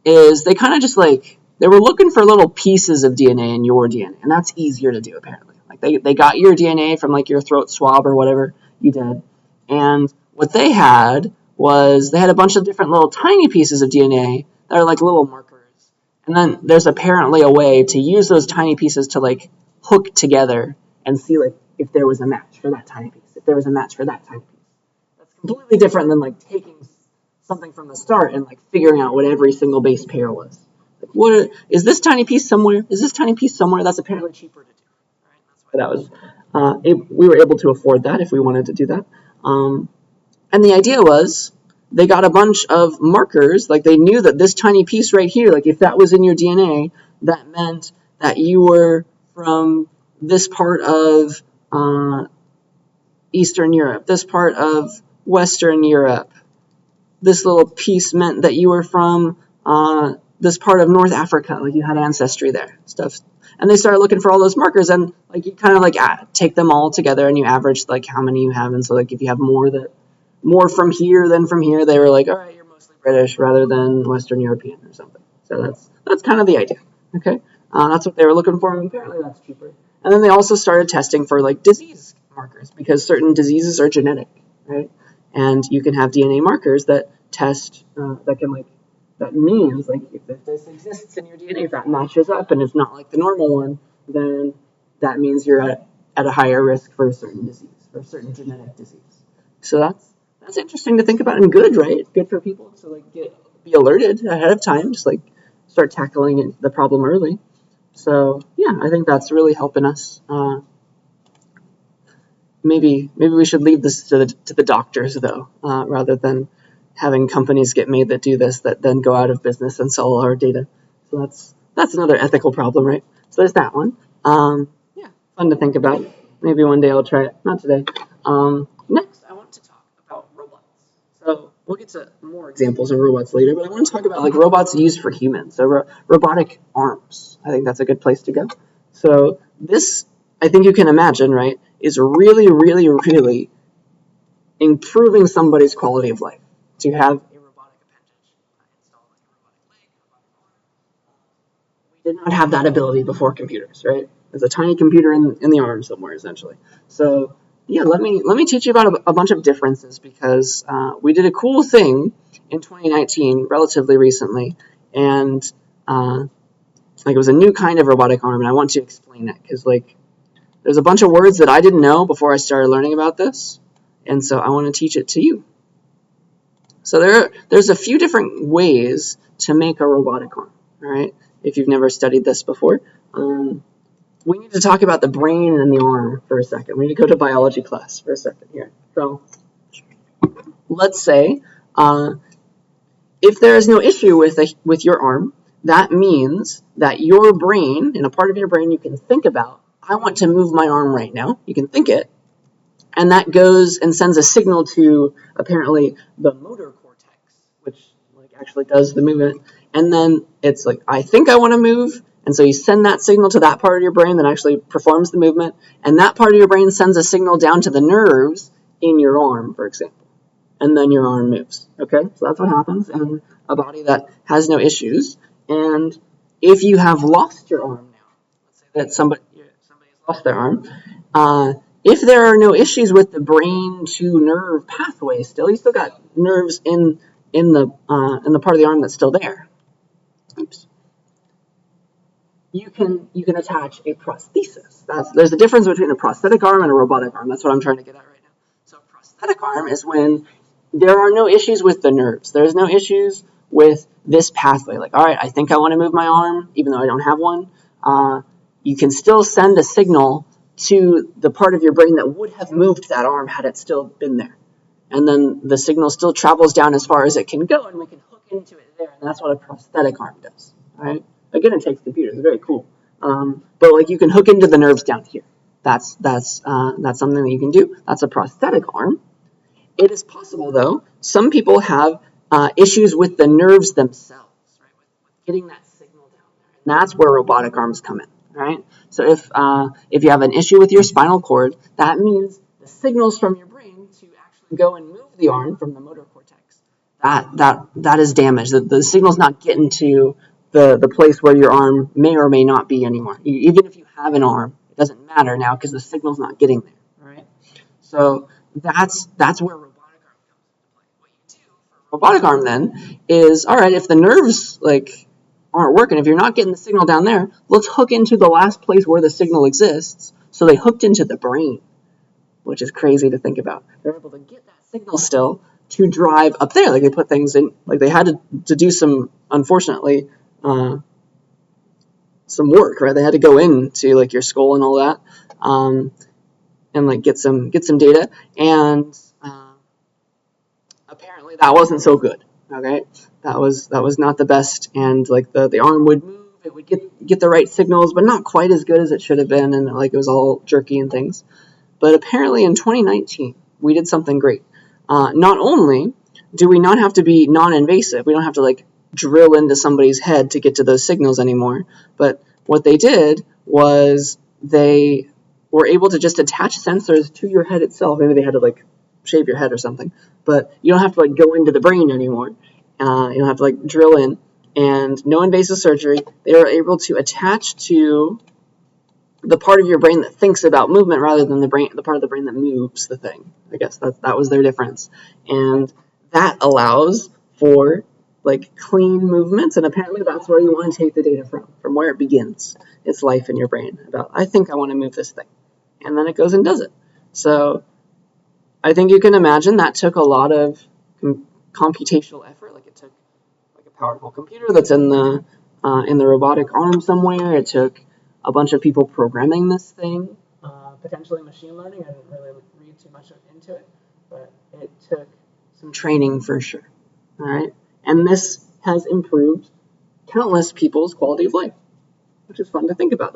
is they kind of just they were looking for little pieces of DNA in your DNA, and that's easier to do, apparently. They got your DNA from your throat swab or whatever you did, and what they had was they had a bunch of different little tiny pieces of DNA that are little markers, and then there's apparently a way to use those tiny pieces to hook together and see if there was a match for that tiny piece, if there was a match for that tiny piece. That's completely different than taking something from the start and figuring out what every single base pair was. Is this tiny piece somewhere? Is this tiny piece somewhere? That's apparently cheaper to do. Right? That's why that was. We were able to afford that if we wanted to do that. And the idea was they got a bunch of markers. They knew that this tiny piece right here, if that was in your DNA, that meant that you were from this part of Eastern Europe, this part of Western Europe. This little piece meant that you were from this part of North Africa, you had ancestry there, stuff. And they started looking for all those markers, and you kind of take them all together and you average how many you have. And so if you have more from here than from here, they were all right, you're mostly British rather than Western European or something. So that's kind of the idea. Okay, that's what they were looking for, and apparently that's cheaper. And then they also started testing for disease markers because certain diseases are genetic, right? And you can have DNA markers that test, that means like if this exists in your DNA, if that matches up and it's not like the normal one, then that means you're at a higher risk for a certain disease, for a certain genetic disease. So that's interesting to think about and good, right? Good for people to like be alerted ahead of time, just like start tackling the problem early. So yeah, I think that's really helping us. Maybe we should leave this to the doctors though, rather than having companies get made that do this that then go out of business and sell all our data. So that's another ethical problem, right? So there's that one. Yeah, fun to think about. Maybe one day I'll try it. Not today. Next, I want to talk about robots. So we'll get to more examples of robots later, but I want to talk about like robots used for humans. So robotic arms. I think that's a good place to go. So this, I think you can imagine, right, is really, really, really improving somebody's quality of life to have a robotic appendage installed, like a robotic leg, a robotic arm. We did not have that ability before computers, right? There's a tiny computer in the arm somewhere, essentially. So yeah, let me teach you about a bunch of differences because we did a cool thing in 2019, relatively recently, and like it was a new kind of robotic arm, and I want to explain it because like there's a bunch of words that I didn't know before I started learning about this, and so I want to teach it to you. So there's a few different ways to make a robotic arm, all right? If you've never studied this before. We need to talk about the brain and the arm for a second. We need to go to biology class for a second here. So let's say if there is no issue with your arm, that means that your brain, in a part of your brain you can think about, I want to move my arm right now. You can think it. And that goes and sends a signal to, apparently, the motor cortex, which like actually does the movement. And then it's like, I think I want to move. And so you send that signal to that part of your brain that actually performs the movement. And that part of your brain sends a signal down to the nerves in your arm, for example. And then your arm moves. Okay? So that's what happens in a body that has no issues. And if you have lost your arm now, let's say that somebody has lost their arm, if there are no issues with the brain to nerve pathway still, you still got nerves in the part of the arm that's still there. Oops. You can attach a prosthesis. There's a difference between a prosthetic arm and a robotic arm. That's what I'm trying to get at right now. So a prosthetic arm is when there are no issues with the nerves. There's no issues with this pathway. Like, all right, I think I want to move my arm, even though I don't have one. You can still send a signal to the part of your brain that would have moved that arm had it still been there. And then the signal still travels down as far as it can go, and we can hook into it there, and that's what a prosthetic arm does. All right? Again, it takes computers. It's very cool. But like you can hook into the nerves down here. That's something that you can do. That's a prosthetic arm. It is possible, though, some people have issues with the nerves themselves, right? With getting that signal down there. And that's where robotic arms come in, right? So if you have an issue with your spinal cord, that means the signals from your brain to actually go and move the arm from the motor cortex, that is damaged. The signal's not getting to the place where your arm may or may not be anymore. Even if you have an arm, it doesn't matter now because the signal's not getting there, all right? So that's where robotic arm comes into play. What you do for a robotic arm then is, all right, if the nerves like aren't working, if you're not getting the signal down there, let's hook into the last place where the signal exists. So they hooked into the brain, which is crazy to think about. They're able to get that signal still to drive up there. Like they put things in, like they had to do some, unfortunately, some work, right? They had to go into like your skull and all that, and like get some data. And apparently that wasn't so good. Okay, that was not the best. And like the arm would move, it would get the right signals, but not quite as good as it should have been, and like it was all jerky and things. But apparently in 2019 we did something great. Not only do we not have to be non-invasive, we don't have to like drill into somebody's head to get to those signals anymore, but what they did was they were able to just attach sensors to your head itself. Maybe they had to like shave your head or something, but you don't have to like go into the brain anymore. You don't have to like drill in, and no invasive surgery. They were able to attach to the part of your brain that thinks about movement rather than the part of the brain that moves the thing. I guess that was their difference, and that allows for like clean movements. And apparently, that's where you want to take the data from where it begins its life in your brain. About I think I want to move this thing, and then it goes and does it. So I think you can imagine that took a lot of computational effort. Like it took like a powerful computer that's in the robotic arm somewhere. It took a bunch of people programming this thing, potentially machine learning. I didn't really read too much into it, but it took some training for sure. All right, and this has improved countless people's quality of life, which is fun to think about.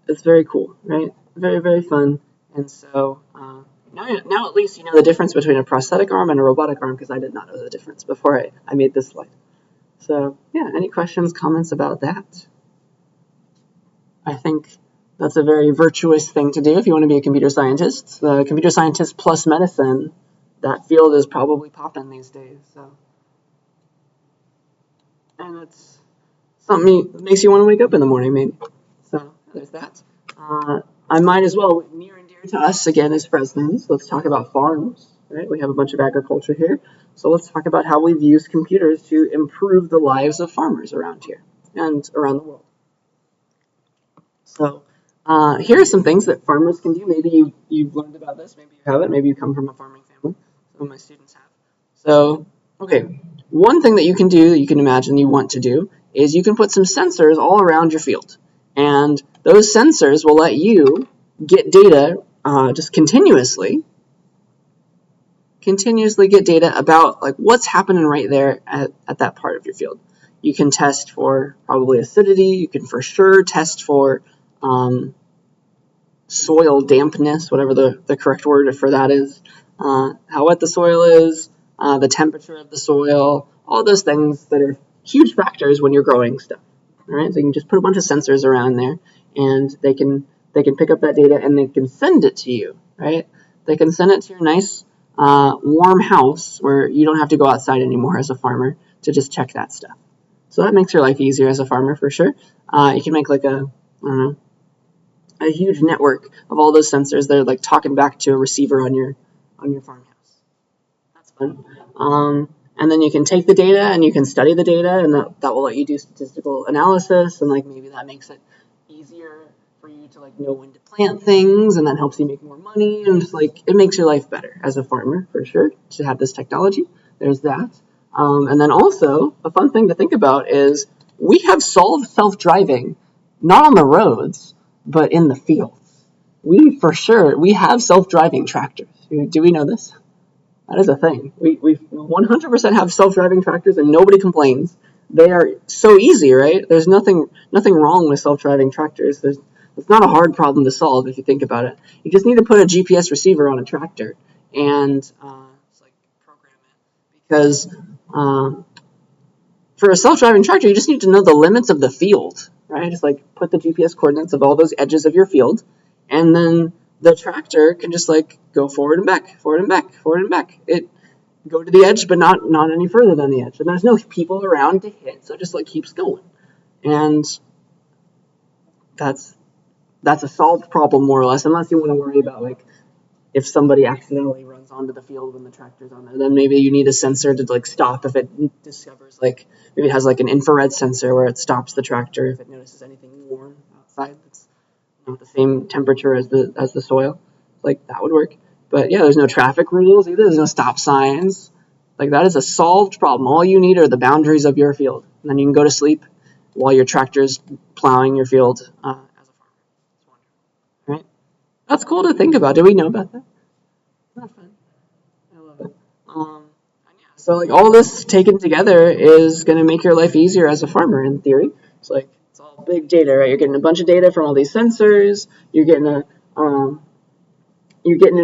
It's very cool, right? Very, very fun. And so now at least you know the difference between a prosthetic arm and a robotic arm, because I did not know the difference before I made this slide. So yeah, any questions, comments about that? I think that's a very virtuous thing to do if you want to be a computer scientist. The computer scientist plus medicine, that field is probably popping these days. So, and it's something that makes you want to wake up in the morning, maybe. So there's that. I might as well, near and dear to us again as Fresnans, let's talk about farms. Right? We have a bunch of agriculture here, so let's talk about how we've used computers to improve the lives of farmers around here and around the world. So here are some things that farmers can do. Maybe you've learned about this, maybe you haven't, maybe you come from a farming family. Some of my students have. So, okay, one thing that you can do that you can imagine you want to do is you can put some sensors all around your field. And those sensors will let you get data just continuously get data about like what's happening right there at that part of your field. You can test for probably acidity. You can for sure test for soil dampness, whatever the correct word for that is, how wet the soil is, the temperature of the soil, all those things that are huge factors when you're growing stuff. All right, so you can just put a bunch of sensors around there, and they can pick up that data and they can send it to you. Right, they can send it to your nice warm house where you don't have to go outside anymore as a farmer to just check that stuff. So that makes your life easier as a farmer for sure. You can make like a huge network of all those sensors that are like talking back to a receiver on your farmhouse. That's fun. And then you can take the data and you can study the data, and that will let you do statistical analysis, and like maybe that makes it easier for you to like know when to plant things, and that helps you make more money, and just like it makes your life better as a farmer for sure to have this technology. There's that. And then also a fun thing to think about is we have solved self-driving, not on the roads, but in the fields. We have self-driving tractors. Do we know this? That is a thing. We 100% have self-driving tractors, and nobody complains. They are so easy, right? There's nothing wrong with self-driving tractors. It's not a hard problem to solve if you think about it. You just need to put a GPS receiver on a tractor and like program it. Because for a self-driving tractor, you just need to know the limits of the field, right? Just like put the GPS coordinates of all those edges of your field, and then the tractor can just like go forward and back, forward and back, forward and back. It go to the edge, but not any further than the edge. And there's no people around to hit, so it just like keeps going. And that's a solved problem more or less, unless you want to worry about like if somebody accidentally runs onto the field when the tractor's on there, then maybe you need a sensor to like stop if it discovers like maybe it has like an infrared sensor where it stops the tractor if it notices anything warm outside that's not the same temperature as the soil. Like that would work. But yeah, there's no traffic rules either. There's no stop signs. Like that is a solved problem. All you need are the boundaries of your field, and then you can go to sleep while your tractor's plowing your field as a farmer. It's wonderful, right? That's cool to think about. Do we know about that? That's fun. I love it. Yeah, so like all this taken together is going to make your life easier as a farmer in theory. It's like it's all big data, right? You're getting a bunch of data from all these sensors. You're getting it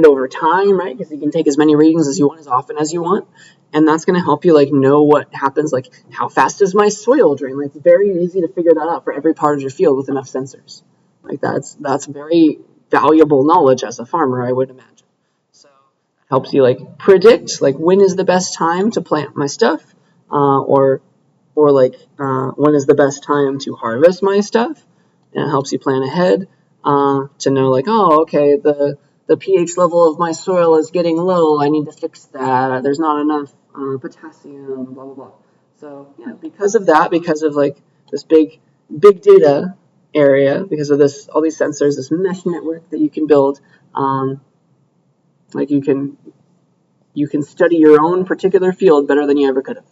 over time, right? Because you can take as many readings as you want, as often as you want, and that's going to help you like know what happens. Like how fast is my soil drain? Like it's very easy to figure that out for every part of your field with enough sensors. Like that's very valuable knowledge as a farmer, I would imagine. So it helps you like predict like when is the best time to plant my stuff, or like when is the best time to harvest my stuff. and it helps you plan ahead to know like, oh, okay, the pH level of my soil is getting low. I need to fix that. There's not enough potassium, blah, blah, blah. So yeah, because of that, because of like this big data area, because of this, all these sensors, this mesh network that you can build, like you can study your own particular field better than you ever could have,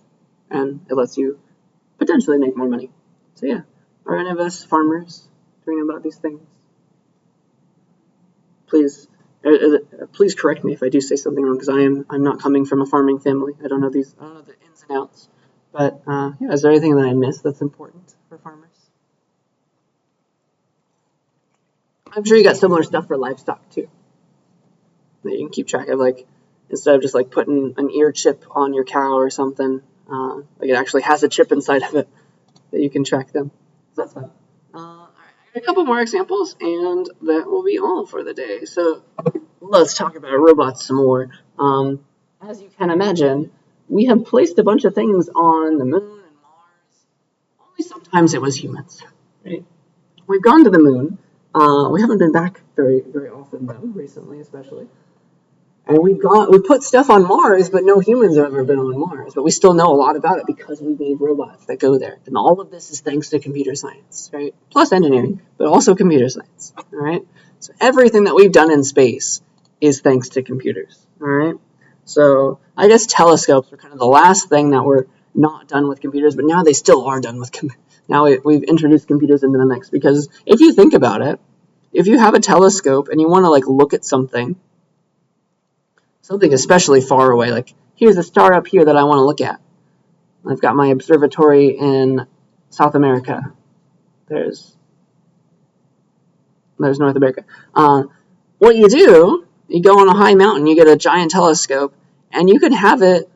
and it lets you potentially make more money. So yeah, are any of us farmers hearing about these things? Please correct me if I do say something wrong, because I'm not coming from a farming family. I don't know the ins and outs. But yeah, is there anything that I missed that's important for farmers? I'm sure you got similar stuff for livestock too, that you can keep track of. Like instead of just like putting an ear chip on your cow or something, like it actually has a chip inside of it that you can track them. So that's fun. All right, I got a couple more examples, and that will be all for the day. So let's talk about robots some more. As you can imagine, we have placed a bunch of things on the moon and Mars. Only sometimes it was humans, right? We've gone to the moon. We haven't been back very often though, recently especially. And we put stuff on Mars, but no humans have ever been on Mars. But we still know a lot about it because we made robots that go there. And all of this is thanks to computer science, right? Plus engineering, but also computer science, all right? So everything that we've done in space is thanks to computers, all right? So I guess telescopes were kind of the last thing that were not done with computers, but now they still are done with computers. Now we've introduced computers into the mix, because if you think about it, if you have a telescope and you want to like look at something especially far away, like here's a star up here that I want to look at. I've got my observatory in South America. There's North America. What you do, you go on a high mountain, you get a giant telescope, and you can have it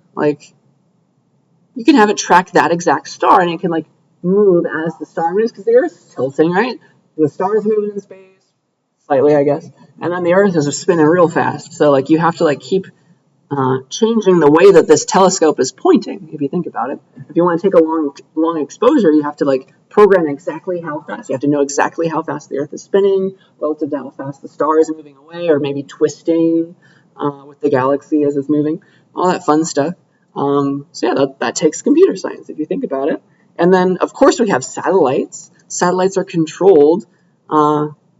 track that exact star, and it can like move as the star moves, because the Earth's tilting, right? The star's moving in space slightly, I guess, and then the Earth is spinning real fast. So like you have to like keep changing the way that this telescope is pointing. If you think about it, if you want to take a long exposure, you have to like program exactly how fast. You have to know exactly how fast the Earth is spinning relative to how fast the star is moving away, or maybe twisting with the galaxy as it's moving. All that fun stuff. So yeah, that takes computer science if you think about it. And then of course we have satellites. Satellites are controlled.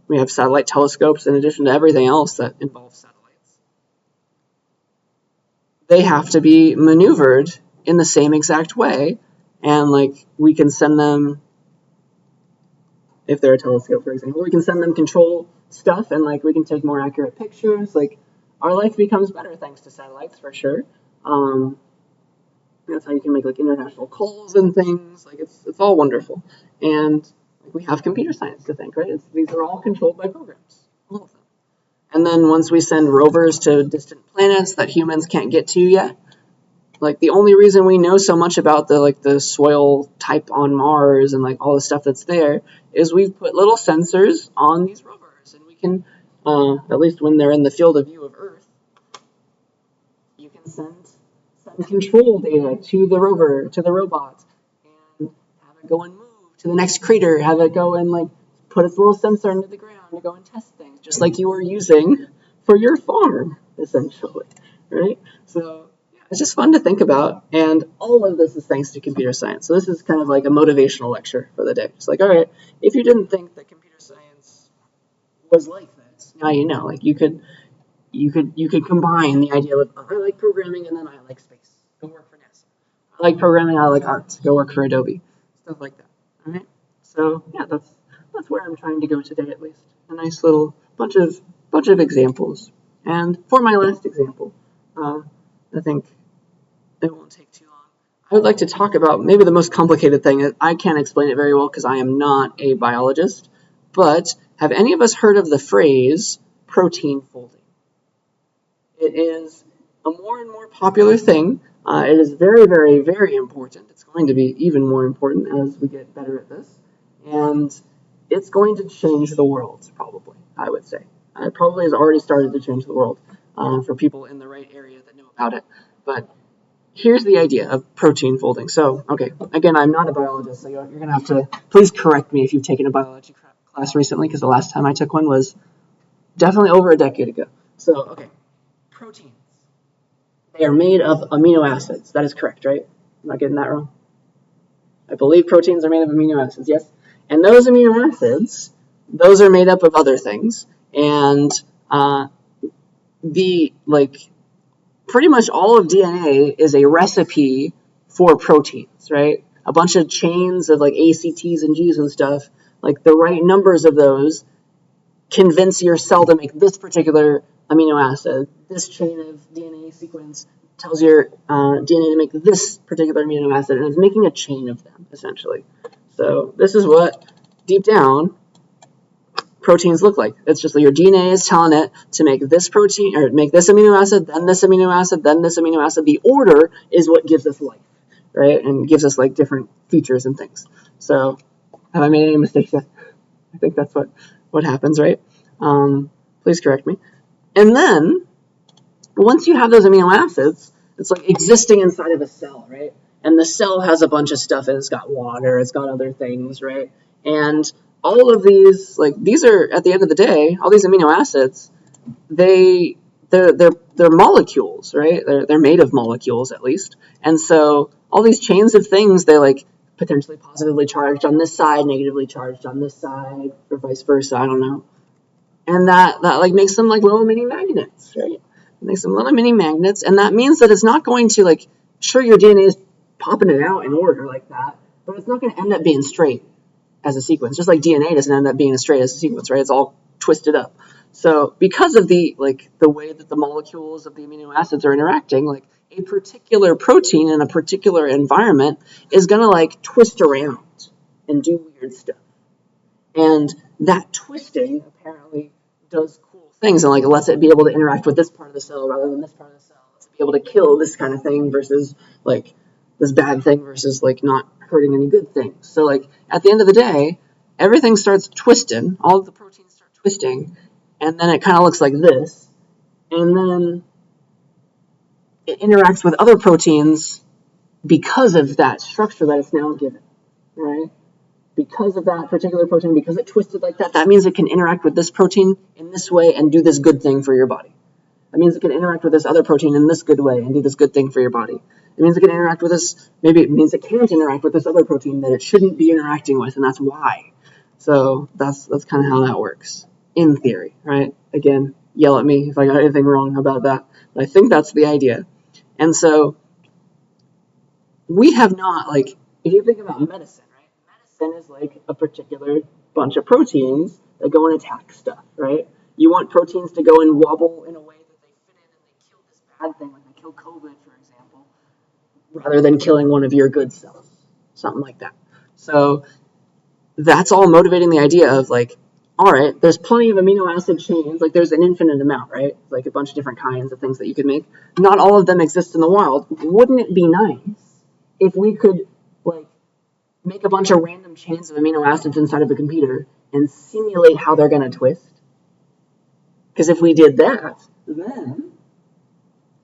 We have satellite telescopes in addition to everything else that involves satellites. They have to be maneuvered in the same exact way, and like we can send them, if they're a telescope, for example, we can send them control stuff, and like we can take more accurate pictures. Like our life becomes better thanks to satellites for sure. That's how you can make like international calls and things. Like it's all wonderful, and we have computer science to thank, right? These are all controlled by programs, all of them. And then once we send rovers to distant planets that humans can't get to yet, like the only reason we know so much about the soil type on Mars and like all the stuff that's there is we've put little sensors on these rovers, and we can, at least when they're in the field of view of Earth, you can send control data to the rover, to the robot, and have it go and move to the next crater, have it go and like put its little sensor into the ground to go and test things, just like you were using for your farm, essentially, right? So yeah, it's just fun to think about, and all of this is thanks to computer science. So this is kind of like a motivational lecture for the day. It's like, all right, if you didn't think that computer science was like this, now you know. Like you could combine the idea of I like programming and then I like space. Go work for NASA. I like programming. I like art. Go work for Adobe. Stuff like that. All right. So yeah, that's where I'm trying to go today, at least. A nice little bunch of examples. And for my last example, I think it won't take too long. I would like to talk about maybe the most complicated thing. I can't explain it very well because I am not a biologist. But have any of us heard of the phrase protein folding? It is a more and more popular thing. It is very, very, very important. It's going to be even more important as we get better at this. And it's going to change the world, probably, I would say. It probably has already started to change the world for people in the right area that know about it. But here's the idea of protein folding. So, okay, again, I'm not a biologist, so you're going to have to please correct me if you've taken a biology class recently because the last time I took one was definitely over a decade ago. So, okay, proteins. They are made of amino acids. That is correct, right? I'm not getting that wrong. I believe proteins are made of amino acids, yes? And those amino acids, those are made up of other things. And pretty much all of DNA is a recipe for proteins, right? A bunch of chains of like A, C, T's, and G's and stuff, like the right numbers of those convince your cell to make this particular amino acid. This chain of DNA sequence tells your DNA to make this particular amino acid, and it's making a chain of them, essentially. So this is what, deep down, proteins look like. It's just like your DNA is telling it to make this protein, or make this amino acid, then this amino acid, then this amino acid. The order is what gives us life, right? And gives us like different features and things. So have I made any mistakes yet? I think that's what happens, right? Please correct me. And then once you have those amino acids, it's like existing inside of a cell, right? And the cell has a bunch of stuff. It's got water, it's got other things, right? And all of these, like, these are, at the end of the day, all these amino acids, they're molecules, right? They're made of molecules, at least. And so all these chains of things, they're like potentially positively charged on this side, negatively charged on this side, or vice versa, I don't know. And that like makes them like little mini magnets, right? It makes them little mini magnets, and that means that it's not going to, like, sure, your DNA is popping it out in order like that, but it's not going to end up being straight as a sequence. Just like DNA doesn't end up being as straight as a sequence, right? It's all twisted up. So because of the way that the molecules of the amino acids are interacting, like a particular protein in a particular environment is going to like twist around and do weird stuff. And that twisting apparently does cool things and like lets it be able to interact with this part of the cell rather than this part of the cell. Lets it be able to kill this kind of thing versus like this bad thing versus like not hurting any good things. So like at the end of the day, everything starts twisting, all of the proteins start twisting, and then it kind of looks like this. And then it interacts with other proteins because of that structure that it's now given, right? Because of that particular protein, because it twisted like that, that means it can interact with this protein in this way and do this good thing for your body. That means it can interact with this other protein in this good way and do this good thing for your body. It means it can interact with this, maybe it means it can't interact with this other protein that it shouldn't be interacting with, and that's why. So that's kind of how that works, in theory, right? Again, yell at me if I got anything wrong about that. But I think that's the idea. And so we have not, like, if you think about medicine, is like a particular bunch of proteins that go and attack stuff, right? You want proteins to go and wobble in a way that they fit in and they kill this bad thing, like they kill COVID, for example, rather than killing one of your good cells, something like that. So that's all motivating the idea of like, all right, there's plenty of amino acid chains, like there's an infinite amount, right? Like a bunch of different kinds of things that you could make. Not all of them exist in the wild. Wouldn't it be nice if we could like make a bunch of random chains of amino acids inside of a computer and simulate how they're going to twist? Because if we did that, then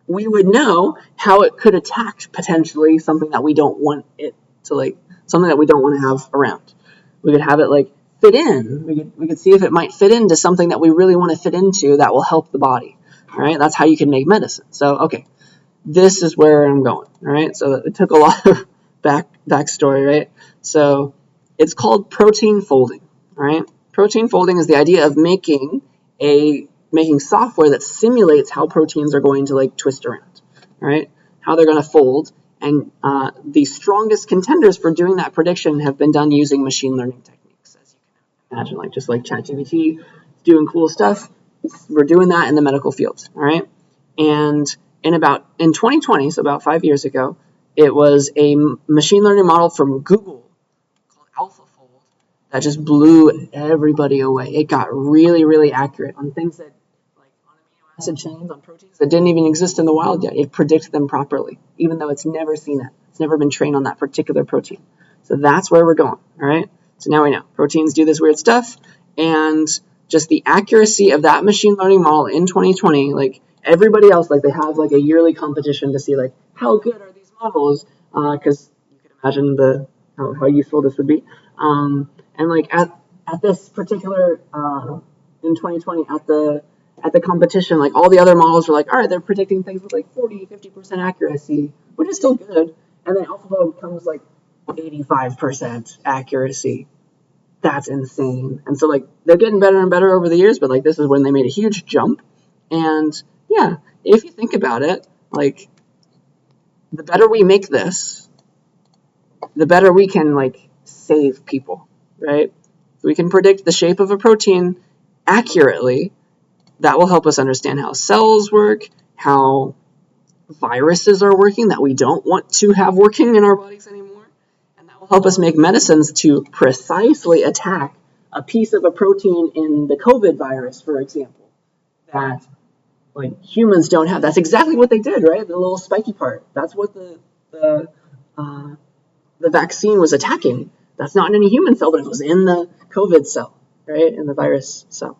we would know how it could attack potentially something that we don't want it to, like, something that we don't want to have around. We could have it like fit in. We could see if it might fit into something that we really want to fit into that will help the body. All right, that's how you can make medicine. So, okay, this is where I'm going. All right, so it took a lot of backstory, right? So it's called protein folding, all right? Protein folding is the idea of making software that simulates how proteins are going to like twist around, all right? How they're going to fold. And the strongest contenders for doing that prediction have been done using machine learning techniques, as you can imagine, like just like ChatGPT doing cool stuff. We're doing that in the medical field, all right? And in 2020, so about 5 years ago, it was a machine learning model from Google called AlphaFold that just blew everybody away. It got really, really accurate on things that, like on amino acid chains, on proteins that didn't even exist in the wild yet. It predicted them properly, even though it's never seen it. It's never been trained on that particular protein. So that's where we're going, all right? So now we know proteins do this weird stuff, and just the accuracy of that machine learning model in 2020, like everybody else, like they have like a yearly competition to see like how good are these models, because you can imagine how useful this would be. And like at at this particular in 2020 at the competition, like all the other models were like, all right, they're predicting things with like 40-50% accuracy, which is still good. And then AlphaFold comes like 85% accuracy. That's insane. And so like they're getting better and better over the years, but like this is when they made a huge jump. And yeah, if you think about it, like the better we make this, the better we can like save people, right? If we can predict the shape of a protein accurately, that will help us understand how cells work, how viruses are working that we don't want to have working in our bodies anymore. And that will help us make medicines to precisely attack a piece of a protein in the COVID virus, for example, that like humans don't have. That's exactly what they did, right? The little spiky part. That's what the vaccine was attacking. That's not in any human cell, but it was in the COVID cell, right? In the virus cell.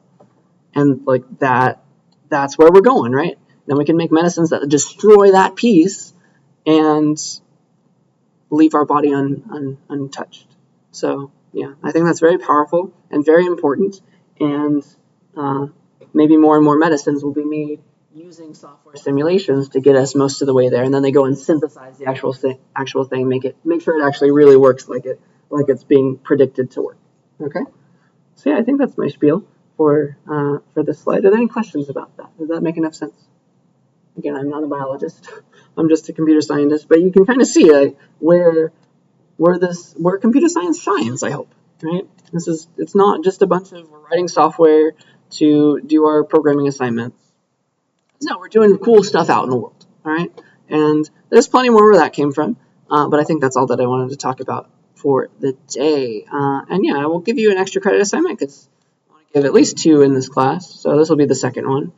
And like that's where we're going, right? Then we can make medicines that destroy that piece and leave our body untouched. So yeah, I think that's very powerful and very important. And maybe more and more medicines will be made using software simulations to get us most of the way there. And then they go and synthesize the actual thing, make sure it actually really works like it's being predicted to work. Okay. So yeah, I think that's my spiel for this slide. Are there any questions about that? Does that make enough sense? Again, I'm not a biologist. I'm just a computer scientist, but you can kind of see where computer science shines, I hope, right? It's not just a bunch of we're writing software to do our programming assignments. No, we're doing cool stuff out in the world, all right? And there's plenty more where that came from, but I think that's all that I wanted to talk about for the day. And yeah, I will give you an extra credit assignment because I want to give at least 2 in this class, so this will be the second one.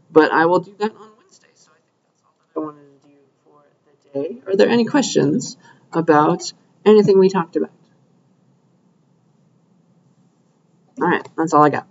But I will do that on Wednesday, so I think that's all that I wanted to do for the day. Are there any questions about anything we talked about? All right, that's all I got.